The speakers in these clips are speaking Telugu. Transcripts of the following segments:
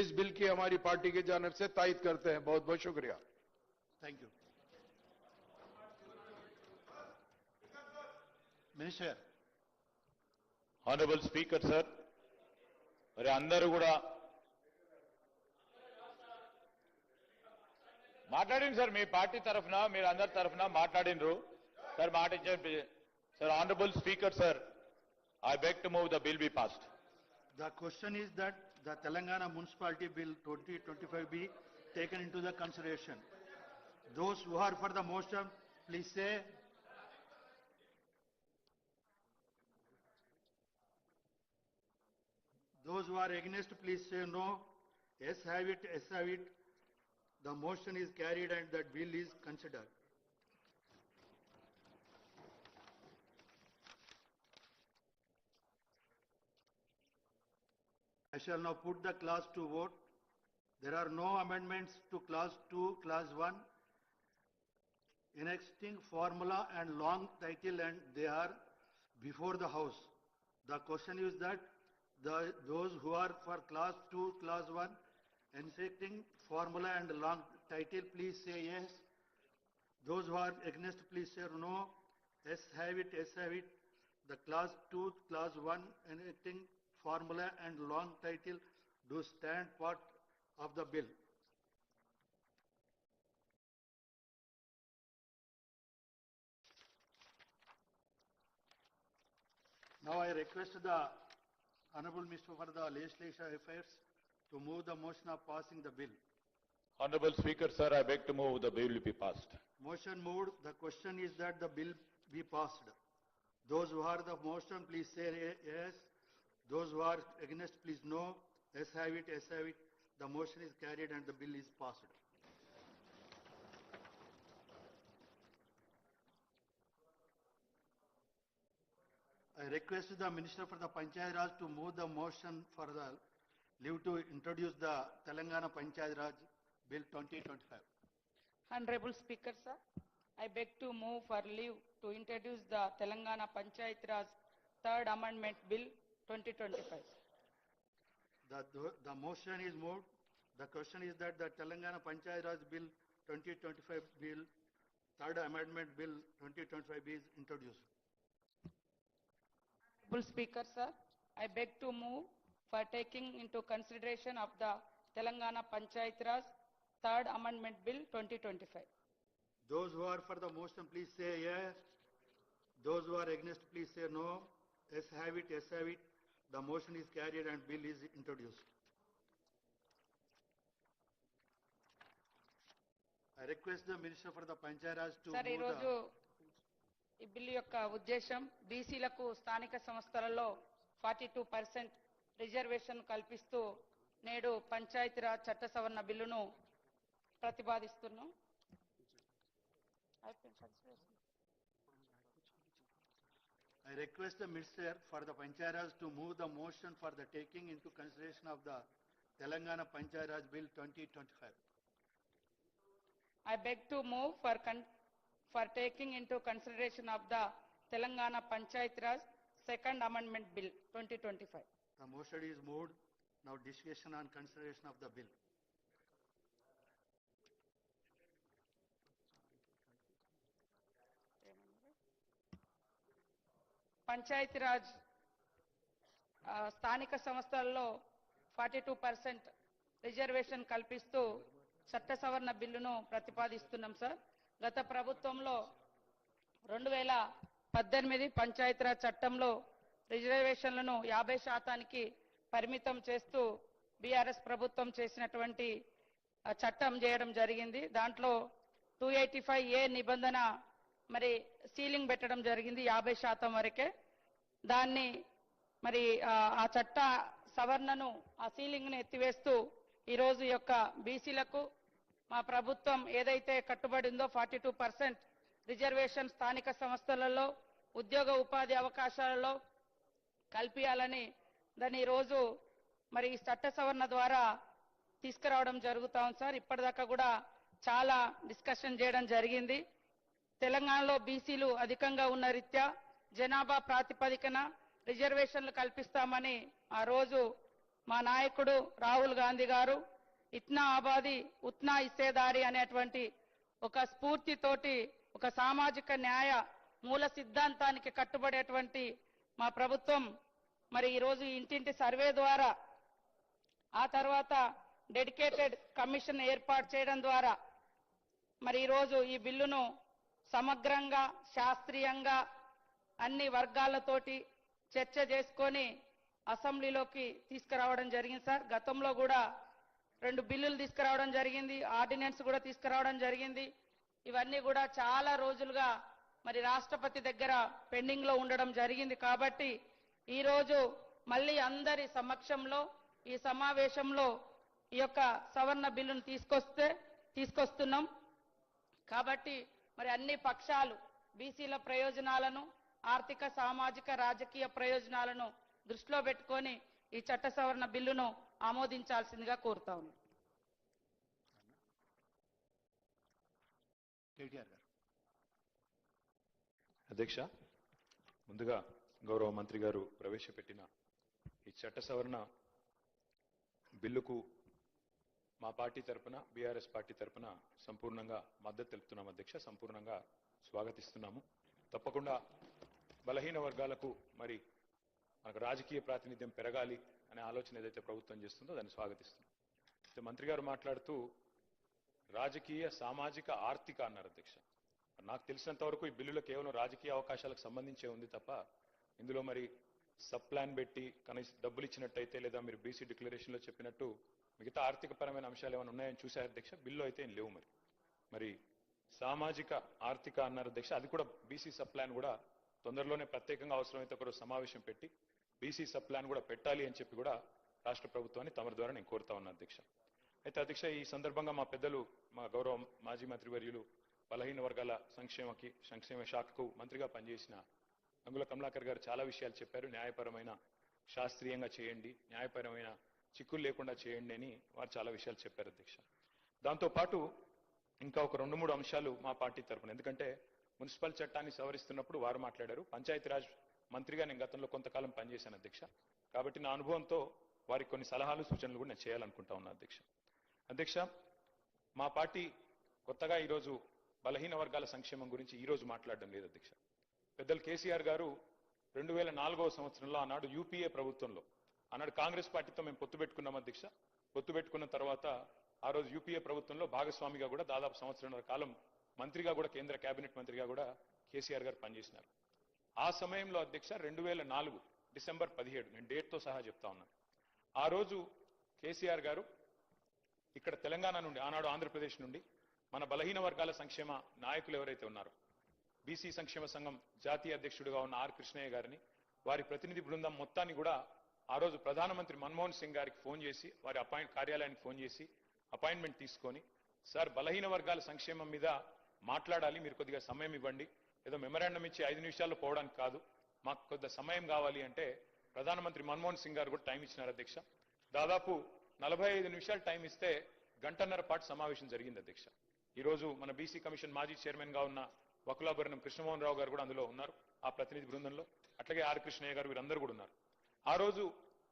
इस बिल की हमारी पार्टी की जानिब से तायद करते हैं। बहुत बहुत शुक्रिया। Thank you. Minister. Honorable Speaker, sir. మరి అందరూ కూడా మాట్లాడింది సార్, మీ పార్టీ తరఫున మీరు అందరి తరఫున మాట్లాడినరు సార్, మాట ఇచ్చారు sir. Honourable speaker sir, I beg to move the bill be passed. The question is that the Telangana Municipality Bill 2025 be taken into the consideration. Those who are for the motion, please say. Those who are against, please say no. Yes, have it, yes, have it. The motion is carried and that bill is considered. I shall now put the clause to vote. There are no amendments to clause 2, clause 1, enacting formula and long title, and they are before the House. The question is that those who are for clause 2, clause 1, enacting formula and long title, please say yes. Those who are against, please say no. Yes, have it, yes, have it. The clause 2, clause 1, enacting formula and long title do stand part of the bill. Now I request the Honorable Minister for the Legislative Affairs to move the motion of passing the bill. Honorable Speaker, sir, I beg to move the bill be passed. Motion moved. The question is that the bill be passed. Those who are the motion, please say yes. Those who are against, please no. Yes, have it, yes, have it. The motion is carried and the bill is passed. I request the Minister for the Panchayat Raj to move the motion for the leave to introduce the Telangana Panchayat Raj Bill 2025. Honorable Speaker, sir, I beg to move for leave to introduce the Telangana Panchayat Raj Third Amendment Bill 2025. The motion is moved. The question is that the Telangana Panchayat Raj Bill 2025 Bill, Third Amendment Bill 2025 is introduced. Honorable Speaker, sir, I beg to move for taking into consideration of the Telangana Panchayat Raj Third Amendment Bill 2025. Those who are for the motion, please say yes. Those who are against, please say no. Yes, have it, yes, have it. The motion is carried and bill is introduced. I request the Minister for the Panchayat Raj to Sir, move ఈరోజు ఈ బిల్లు యొక్క ఉద్దేశం బీసీలకు స్థానిక సంస్థలలో 42% రిజర్వేషన్ కల్పిస్తూ నేడు పంచాయతీరాజ్ చట్ట సవరణ బిల్లును ప్రతిపాదిస్తున్నాం. I request the Minister for the Panchayat Raj to move the motion for the taking into consideration of the Telangana Panchayat Raj Bill 2025. I beg to move for taking into consideration of the Telangana Panchayat Raj Second Amendment Bill 2025. The motion is moved. Now discussion on consideration of the bill. Panchayati Raj స్థానిక సంస్థలలో 42% రిజర్వేషన్ కల్పిస్తూ చట్ట సవరణ బిల్లును ప్రతిపాదిస్తున్నాం సార్. గత ప్రభుత్వంలో 2018 పంచాయతీరాజ్ చట్టంలో రిజర్వేషన్లను 50% పరిమితం చేస్తూ బీఆర్ఎస్ ప్రభుత్వం చేసినటువంటి చట్టం చేయడం జరిగింది. దాంట్లో 285A నిబంధన మరి సీలింగ్ పెట్టడం జరిగింది 50% వరకే. దాన్ని మరి ఆ చట్ట సవరణను ఆ సీలింగ్ ని ఎత్తివేస్తూ ఈ రోజు యొక్క బీసీలకు మా ప్రభుత్వం ఏదైతే కట్టుబడి ఉందో 42% రిజర్వేషన్ స్థానిక సంస్థలలో ఉద్యోగ ఉపాధి అవకాశాలలో కల్పియాలని దాన్ని ఈ రోజు మరి చట్ట సవరణ ద్వారా తీసుకురావడం జరుగుతా ఉంది సార్. ఇప్పటిదాకా కూడా చాలా డిస్కషన్ చేయడం జరిగింది. తెలంగాణలో బీసీలు అధికంగా ఉన్న రీత్యా జనాభా ప్రాతిపదికన రిజర్వేషన్లు కల్పిస్తామని ఆ రోజు మా నాయకుడు రాహుల్ గాంధీ గారు ఇత్నా ఆబాది ఉత్నా ఇస్సేదారి అనేటువంటి ఒక స్ఫూర్తితోటి ఒక సామాజిక న్యాయ మూల సిద్ధాంతానికి కట్టుబడేటువంటి మా ప్రభుత్వం మరి ఈరోజు ఇంటింటి సర్వే ద్వారా ఆ తర్వాత డెడికేటెడ్ కమిషన్ ఏర్పాటు చేయడం ద్వారా మరి ఈరోజు ఈ బిల్లును సమగ్రంగా శాస్త్రీయంగా అన్ని వర్గాలతోటి చర్చ చేసుకొని అసెంబ్లీలోకి తీసుకురావడం జరిగింది సార్. గతంలో కూడా 2 బిల్లులు తీసుకురావడం జరిగింది, ఆర్డినెన్స్ కూడా తీసుకురావడం జరిగింది. ఇవన్నీ కూడా చాలా రోజులుగా మరి రాష్ట్రపతి దగ్గర పెండింగ్ లో ఉండడం జరిగింది. కాబట్టి ఈరోజు మళ్ళీ అందరి సమక్షంలో ఈ సమావేశంలో ఈ యొక్క సవరణ బిల్లును తీసుకొస్తున్నాం. కాబట్టి మరి అన్ని పక్షాలు బీసీల ప్రయోజనాలను ఆర్థిక సామాజిక రాజకీయ ప్రయోజనాలను దృష్టిలో పెట్టుకొని ఈ చట్ట సవరణ బిల్లును ఆమోదించాల్సిందిగా కోరుతా ఉన్నాం. కేటీఆర్ గారు. అధ్యక్ష, ముందుగా గౌరవ మంత్రి గారు ప్రవేశపెట్టిన ఈ చట్ట సవరణ బిల్లుకు మా పార్టీ తరపున బీఆర్ఎస్ పార్టీ తరపున సంపూర్ణంగా మద్దతు తెలుపుతున్నాం అధ్యక్ష. సంపూర్ణంగా స్వాగతిస్తున్నాము. తప్పకుండా బలహీన వర్గాలకు మరి మనకు రాజకీయ ప్రాతినిధ్యం పెరగాలి అనే ఆలోచన ఏదైతే ప్రభుత్వం చేస్తుందో దాన్ని స్వాగతిస్తున్నాం. అయితే మంత్రి గారు మాట్లాడుతూ రాజకీయ సామాజిక ఆర్థిక అన్నారు అధ్యక్ష. నాకు తెలిసినంత వరకు ఈ బిల్లులో కేవలం రాజకీయ అవకాశాలకు సంబంధించే ఉంది తప్ప ఇందులో మరి సబ్ ప్లాన్ పెట్టి కనీసం డబ్బులు ఇచ్చినట్టయితే లేదా మీరు బీసీ డిక్లరేషన్లో చెప్పినట్టు మిగతా ఆర్థిక పరమైన అంశాలు ఏమైనా ఉన్నాయని చూశారు అధ్యక్ష. బిల్లు అయితే ఏం లేవు. మరి సామాజిక ఆర్థిక అన్నారు అధ్యక్ష. అది కూడా బీసీ సబ్ ప్లాన్ కూడా తొందరలోనే ప్రత్యేకంగా అవసరమైతే ఒక సమావేశం పెట్టి బీసీ సబ్ ప్లాన్ కూడా పెట్టాలి అని చెప్పి కూడా రాష్ట్ర ప్రభుత్వాన్ని తమరి ద్వారా నేను కోరుతా ఉన్నా అధ్యక్ష. అయితే అధ్యక్ష, ఈ సందర్భంగా మా పెద్దలు మా గౌరవ మాజీ మంత్రివర్యులు బలహీన వర్గాల సంక్షేమ శాఖకు మంత్రిగా పనిచేసిన అంగుల కమలాకర్ గారు చాలా విషయాలు చెప్పారు. న్యాయపరమైన శాస్త్రీయంగా చేయండి, న్యాయపరమైన చిక్కులు లేకుండా చేయండి అని వారు చాలా విషయాలు చెప్పారు అధ్యక్ష. దాంతోపాటు ఇంకా ఒక 2-3 అంశాలు మా పార్టీ తరఫున, ఎందుకంటే మున్సిపల్ చట్టాన్ని సవరిస్తున్నప్పుడు వారు మాట్లాడారు. పంచాయతీరాజ్ మంత్రిగా నేను గతంలో కొంతకాలం పనిచేశాను అధ్యక్ష. కాబట్టి నా అనుభవంతో వారికి కొన్ని సలహాలు సూచనలు కూడా నేను చేయాలనుకుంటా ఉన్నా అధ్యక్ష. అధ్యక్ష, మా పార్టీ కొత్తగా ఈరోజు బలహీన వర్గాల సంక్షేమం గురించి ఈరోజు మాట్లాడడం లేదు అధ్యక్ష. పెద్దలు కేసీఆర్ గారు 2004వ సంవత్సరంలో ఆనాడు యూపీఏ ప్రభుత్వంలో ఆనాడు కాంగ్రెస్ పార్టీతో మేము పొత్తు పెట్టుకున్నాం అధ్యక్ష. పొత్తు పెట్టుకున్న తర్వాత ఆ రోజు యూపీఏ ప్రభుత్వంలో భాగస్వామిగా కూడా దాదాపు సంవత్సరంన్నర కాలం మంత్రిగా కూడా కేంద్ర కేబినెట్ మంత్రిగా కూడా కేసీఆర్ గారు పనిచేసినారు. ఆ సమయంలో అధ్యక్ష 2004 డిసెంబర్ 17 నేను డేట్తో సహా చెప్తా ఉన్నాను. ఆ రోజు కేసీఆర్ గారు ఇక్కడ తెలంగాణ నుండి ఆనాడు ఆంధ్రప్రదేశ్ నుండి మన బలహీన వర్గాల సంక్షేమ నాయకులు ఎవరైతే ఉన్నారో బీసీ సంక్షేమ సంఘం జాతీయ అధ్యక్షుడిగా ఉన్న ఆర్ కృష్ణయ్య గారిని వారి ప్రతినిధి బృందం మొత్తాన్ని కూడా ఆ రోజు ప్రధానమంత్రి మన్మోహన్ సింగ్ గారికి ఫోన్ చేసి వారి కార్యాలయానికి ఫోన్ చేసి అపాయింట్మెంట్ తీసుకొని, సార్ బలహీన వర్గాల సంక్షేమం మీద మాట్లాడాలి, మీరు కొద్దిగా సమయం ఇవ్వండి, ఏదో మెమరాండం ఇచ్చి 5 నిమిషాల్లో పోవడానికి కాదు, మాకు కొద్దిగా సమయం కావాలి అంటే ప్రధానమంత్రి మన్మోహన్ సింగ్ గారు కూడా టైం ఇచ్చినారు అధ్యక్ష. దాదాపు 45 నిమిషాలు టైం ఇస్తే గంటన్నర పాటు సమావేశం జరిగింది అధ్యక్ష. ఈరోజు మన బీసీ కమిషన్ మాజీ చైర్మన్ గా ఉన్న వకులాభరణం కృష్ణమోహన్ రావు గారు కూడా అందులో ఉన్నారు ఆ ప్రతినిధి బృందంలో. అట్లాగే ఆర్ కృష్ణయ్య గారు, వీరందరూ కూడా ఉన్నారు. ఆ రోజు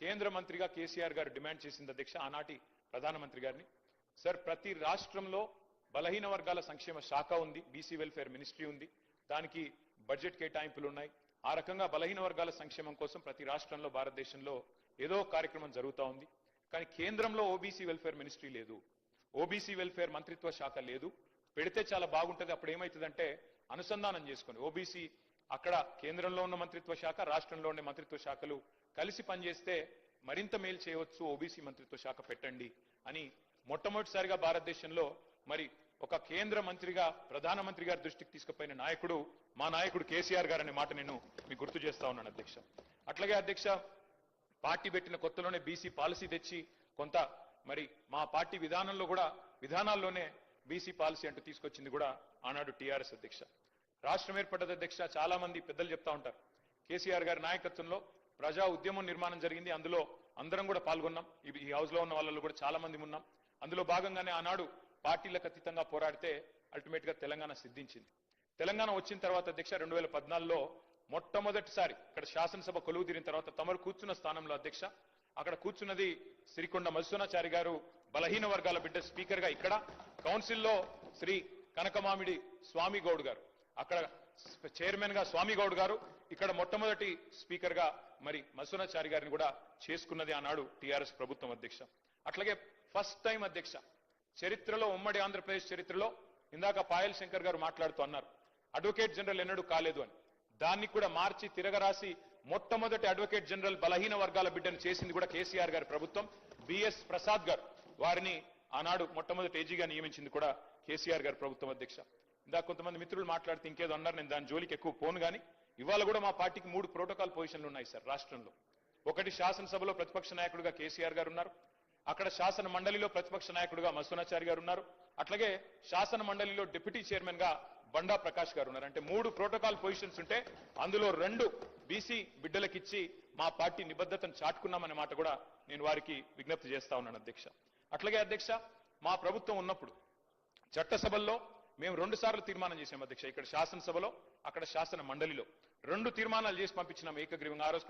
కేంద్ర మంత్రిగా కేసీఆర్ గారు డిమాండ్ చేసింది అధ్యక్ష ఆనాటి ప్రధానమంత్రి గారిని, సార్ ప్రతి రాష్ట్రంలో బలహీన వర్గాల సంక్షేమ శాఖ ఉంది, బీసీ వెల్ఫేర్ మినిస్ట్రీ ఉంది, దానికి బడ్జెట్ కేటాయింపులు ఉన్నాయి. ఆ రకంగా బలహీన వర్గాల సంక్షేమం కోసం ప్రతి రాష్ట్రంలో భారతదేశంలో ఏదో కార్యక్రమం జరుగుతూ ఉంది. కానీ కేంద్రంలో ఓబీసీ వెల్ఫేర్ మినిస్ట్రీ లేదు, ఓబీసీ వెల్ఫేర్ మంత్రిత్వ శాఖ లేదు. పెడితే చాలా బాగుంటుంది. అప్పుడు ఏమవుతుందంటే అనుసంధానం చేసుకొని ఓబీసీ అక్కడ కేంద్రంలో ఉన్న మంత్రిత్వ శాఖ, రాష్ట్రంలో ఉండే మంత్రిత్వ శాఖలు కలిసి పనిచేస్తే మరింత మేలు చేయవచ్చు, ఓబీసీ మంత్రిత్వ శాఖ పెట్టండి అని మొట్టమొదటిసారిగా భారతదేశంలో మరి ఒక కేంద్ర మంత్రిగా ప్రధానమంత్రి గారి దృష్టికి తీసుకుపోయిన నాయకుడు మా నాయకుడు కేసీఆర్ గారు అనే మాట నేను మీకు గుర్తు చేస్తా ఉన్నాను అధ్యక్ష. అట్లాగే అధ్యక్ష, పార్టీ పెట్టిన కొత్తలోనే బీసీ పాలసీ తెచ్చి కొంత మరి మా పార్టీ విధానాల్లోనే బీసీ పాలసీ అంటూ తీసుకొచ్చింది కూడా ఆనాడు టీఆర్ఎస్ అధ్యక్ష. రాష్ట్రం ఏర్పడ్డది అధ్యక్ష. చాలా మంది పెద్దలు చెప్తా ఉంటారు, కేసీఆర్ గారి నాయకత్వంలో ప్రజా ఉద్యమం నిర్మాణం జరిగింది, అందులో అందరం కూడా పాల్గొన్నాం. ఈ హౌస్ లో ఉన్న వాళ్ళలో కూడా చాలా మంది ఉన్నాం. అందులో భాగంగానే ఆనాడు పార్టీలకు అతీతంగా పోరాడితే అల్టిమేట్ గా తెలంగాణ సిద్ధించింది. తెలంగాణ వచ్చిన తర్వాత అధ్యక్ష 2014లో మొట్టమొదటిసారి ఇక్కడ శాసనసభ కొలువు తీరిన తర్వాత తమరు కూర్చున్న స్థానంలో అధ్యక్ష అక్కడ కూర్చున్నది సిరికొండ మధుసూనాచారి గారు, బలహీన వర్గాల బిడ్డ స్పీకర్ గా ఇక్కడ, కౌన్సిల్లో శ్రీ కనకమామిడి స్వామి గౌడ్ గారు, అక్కడ చైర్మన్ గా స్వామి గౌడ్ గారు, ఇక్కడ మొట్టమొదటి స్పీకర్ గా మరి మధుసూనాచారి గారిని కూడా చేసుకున్నది ఆనాడు టీఆర్ఎస్ ప్రభుత్వం అధ్యక్ష. అట్లాగే ఫస్ట్ టైం అధ్యక్ష చరిత్రలో, ఉమ్మడి ఆంధ్రప్రదేశ్ చరిత్రలో, ఇందాక పాయల్ శంకర్ గారు మాట్లాడుతూ అన్నారు అడ్వకేట్ జనరల్ ఎన్నడూ కాలేదు అని. దాన్ని కూడా మార్చి తిరగరాసి మొట్టమొదటి అడ్వకేట్ జనరల్ బలహీన వర్గాల బిడ్డను చేసింది కూడా కేసీఆర్ గారి ప్రభుత్వం. బిఎస్ ప్రసాద్ గారు వారిని ఆనాడు మొట్టమొదటి ఏజీగా నియమించింది కూడా కేసీఆర్ గారి ప్రభుత్వం అధ్యక్ష. ఇందాక కొంతమంది మిత్రులు మాట్లాడితే ఇంకేదో అన్నారు, నేను దాని జోలికి ఎక్కువ పోను కానీ ఇవాళ కూడా మా పార్టీకి 3 ప్రోటోకాల్ పొజిషన్లు ఉన్నాయి సార్ రాష్ట్రంలో. ఒకటి శాసనసభలో ప్రతిపక్ష నాయకుడిగా కేసీఆర్ గారు ఉన్నారు, అక్కడ శాసన మండలిలో ప్రతిపక్ష నాయకుడిగా మధుసూనాచారి గారు ఉన్నారు, అట్లాగే శాసన మండలిలో డిప్యూటీ చైర్మన్ గా బండా ప్రకాష్ గారు ఉన్నారు. అంటే 3 ప్రోటోకాల్ పొజిషన్స్ ఉంటే అందులో 2 బీసీ బిడ్డలకిచ్చి మా పార్టీ నిబద్ధతను చాటుకున్నామనే మాట కూడా నేను వారికి విజ్ఞప్తి చేస్తా ఉన్నాను అధ్యక్ష. అట్లాగే అధ్యక్ష మా ప్రభుత్వం ఉన్నప్పుడు చట్టసభల్లో మేము 2 సార్లు తీర్మానం చేశాం అధ్యక్ష. ఇక్కడ శాసనసభలో, అక్కడ శాసన మండలిలో 2 తీర్మానాలు చేసి పంపించినాం ఏకగ్రీవంగా. ఆ రోజు